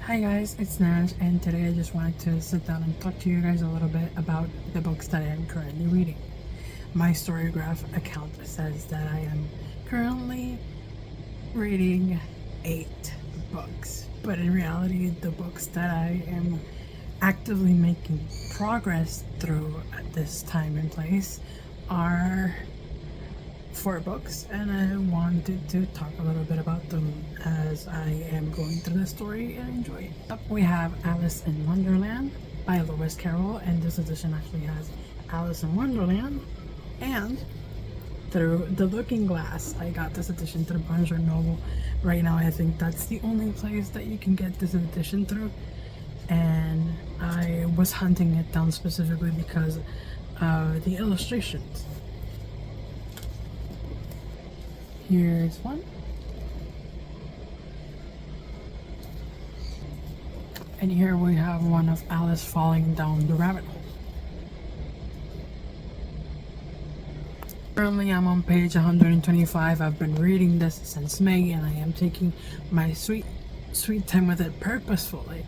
Hi guys, it's Nash, and today I just wanted to sit down and talk to you guys a little bit about the books that I am currently reading. My Storygraph account says that I am currently reading 8 books, but in reality the books that I am actively making progress through at this time and place are 4 books, and I wanted to talk a little bit about them as I am going through the story and enjoy it. Up we have Alice in Wonderland by Lewis Carroll, and this edition actually has Alice in Wonderland and Through the Looking Glass. I got this edition through Barnes & Noble. Right now I think that's the only place that you can get this edition through, and I was hunting it down specifically because of the illustrations. Here's one. And here we have one of Alice falling down the rabbit hole. Currently I'm on page 125. I've been reading this since May, and I am taking my sweet time with it purposefully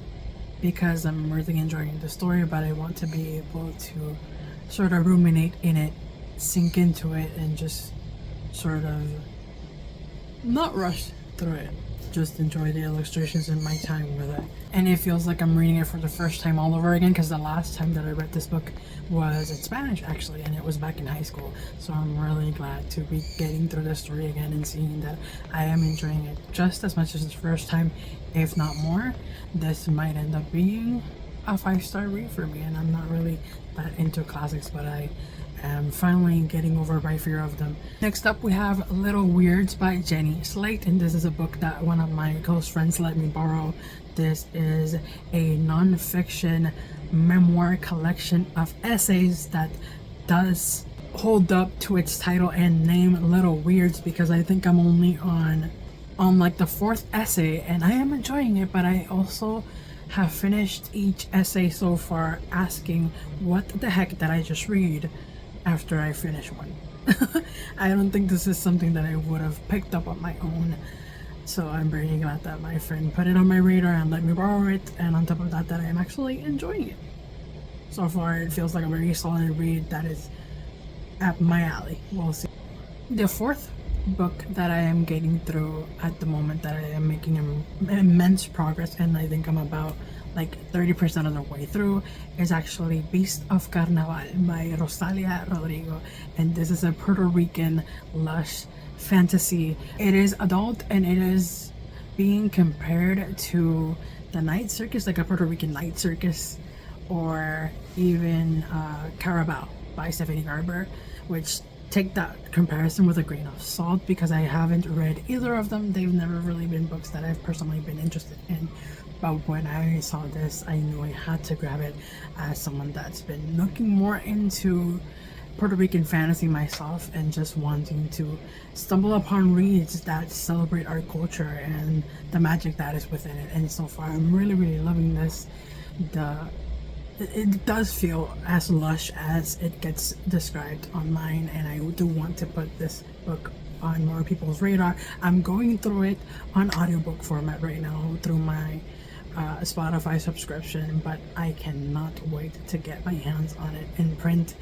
because I'm really enjoying the story, but I want to be able to sort of ruminate in it, sink into it, and just sort of not rush through it, just enjoy the illustrations and my time with it. And it feels like I'm reading it for the first time all over again, because the last time that I read this book was in Spanish actually, and it was back in high school. So I'm really glad to be getting through the story again and seeing that I am enjoying it just as much as the first time, if not more. This might end up being a 5-star read for me, and I'm not really that into classics, but I am finally getting over my fear of them. Next up we have Little Weirds by Jenny Slate, and this is a book that one of my close friends let me borrow. This is a non-fiction memoir collection of essays that does hold up to its title and name, Little Weirds, because I think I'm only on like the 4th essay, and I am enjoying it, but I also have finished each essay so far asking what the heck did I just read after I finish one. I don't think this is something that I would have picked up on my own, so I'm very glad that my friend put it on my radar and let me borrow it, and on top of that, that I am actually enjoying it. So far it feels like a very solid read that is at my alley. We'll see. The 4th book that I am getting through at the moment, that I am making immense progress, and I think I'm about like 30% of the way through, is actually Beast of Carnaval by Rosalia Rodrigo, and this is a Puerto Rican lush fantasy. It is adult, and it is being compared to the night circus, like a Puerto Rican night circus, or even Carabao by Stephanie Garber, which take that comparison with a grain of salt, because I haven't read either of them. They've never really been books that I've personally been interested in, but when I saw this, I knew I had to grab it as someone that's been looking more into Puerto Rican fantasy myself, and just wanting to stumble upon reads that celebrate our culture and the magic that is within it. And so far I'm really loving this. It does feel as lush as it gets described online, and I do want to put this book on more people's radar. I'm going through it on audiobook format right now through my Spotify subscription, but I cannot wait to get my hands on it in print.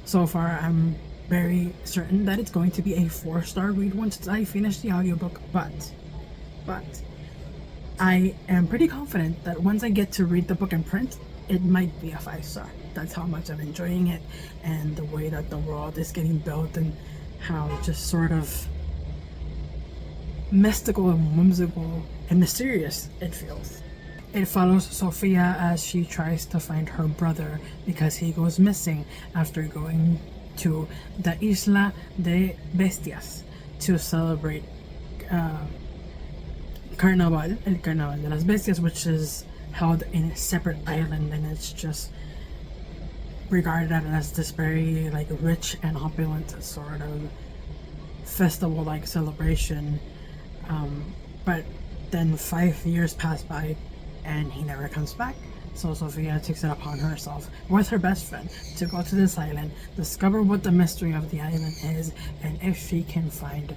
So far I'm very certain that it's going to be a 4-star read once I finish the audiobook, but I am pretty confident that once I get to read the book in print, it might be a 5-star. That's how much I'm enjoying it, and the way that the world is getting built, and how just sort of mystical and whimsical and mysterious it feels. It follows Sofia as she tries to find her brother because he goes missing after going to the Isla de Bestias to celebrate Carnaval, El Carnaval de las Bestias, which is held in a separate island, and it's just regarded as this very like rich and opulent sort of festival like celebration, but then 5 years pass by and he never comes back. So Sofia takes it upon herself with her best friend to go to this island, discover what the mystery of the island is, and if she can find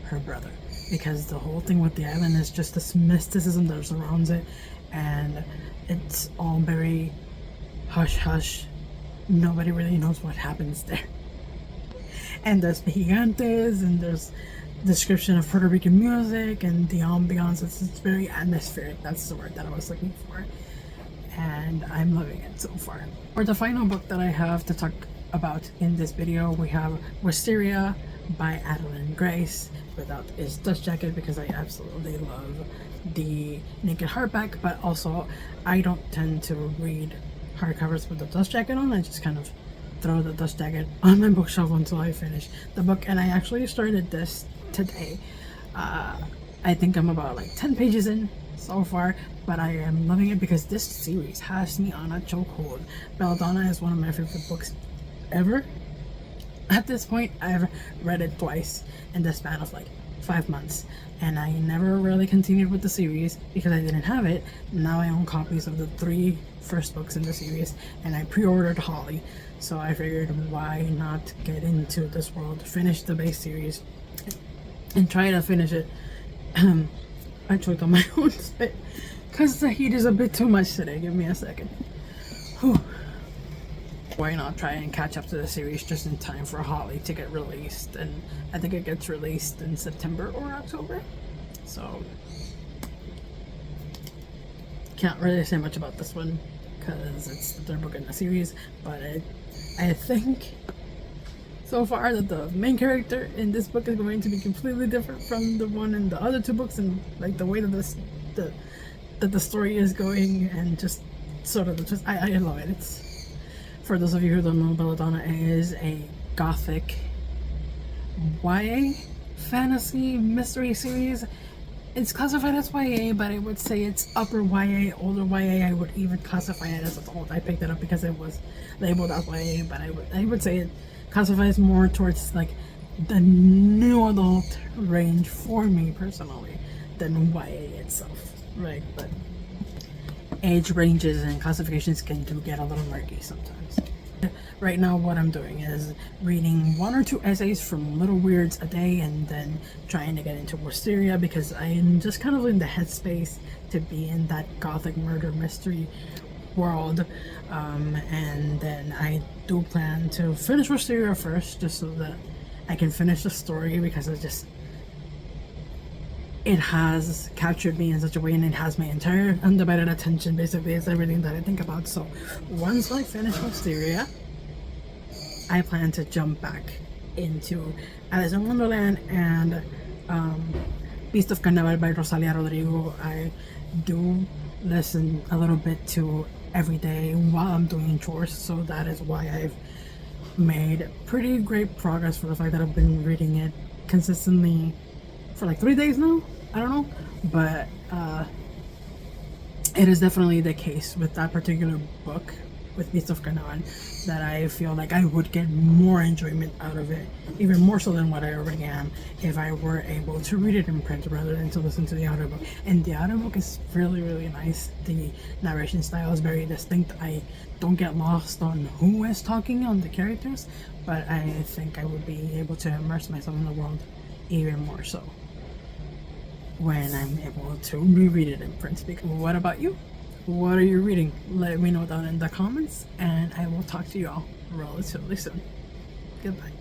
her brother. Because the whole thing with the island is just this mysticism that surrounds it, and it's all very hush hush. Nobody really knows what happens there. And there's gigantes, and there's description of Puerto Rican music, and the ambiance. It's very atmospheric. That's the word that I was looking for, and I'm loving it so far. For the final book that I have to talk about in this video, we have Wisteria by Adeline Grace, without its dust jacket, because I absolutely love the naked hardback, but also I don't tend to read hardcovers with the dust jacket on. I just kind of throw the dust jacket on my bookshelf until I finish the book. And I actually started this today. I think I'm about like 10 pages in so far, but I am loving it because this series has me on a chokehold. Belladonna is one of my favorite books ever. At this point, I've read it twice in the span of like 5 months, and I never really continued with the series because I didn't have it. Now I own copies of the 3 first books in the series, and I pre-ordered Holly, so I figured why not get into this world, finish the base series, and try to finish it. I choked on my own spit because the heat is a bit too much today. Give me a second. Whew. Why not try and catch up to the series just in time for Holly to get released? And I think it gets released in September or October, so can't really say much about this one because it's the 3rd book in the series. But I think so far that the main character in this book is going to be completely different from the one in the other 2 books, and like the way that the story is going, and just sort of just I love it. It's, for those of you who don't know, Belladonna is a gothic YA fantasy mystery series. It's classified as YA, but I would say it's upper YA, older YA. I would even classify it as adult. I picked it up because it was labeled as YA, but I would say it classifies more towards like the new adult range for me personally than YA itself, right? But age ranges and classifications can get a little murky sometimes. Right now what I'm doing is reading 1 or 2 essays from Little Weirds a day, and then trying to get into Wisteria because I am just kind of in the headspace to be in that gothic murder mystery world. And then I do plan to finish Wisteria first, just so that I can finish the story, because it has captured me in such a way, and it has my entire undivided attention. Basically, it's everything that I think about. So once I finish Wisteria, I plan to jump back into Alice in Wonderland and Beast of Carnaval by Rosalia Rodrigo. I do listen a little bit to every day while I'm doing chores, so that is why I've made pretty great progress for the fact that I've been reading it consistently for like 3 days now. I don't know, but it is definitely the case with that particular book, with Beast of Carnaval, that I feel like I would get more enjoyment out of it, even more so than what I already am, if I were able to read it in print rather than to listen to the audiobook. And the audiobook is really, really nice. The narration style is very distinct. I don't get lost on who is talking on the characters, but I think I would be able to immerse myself in the world even more so when I'm able to reread it in print. What about you? What are you reading? Let me know down in the comments, and I will talk to you all relatively soon. Goodbye.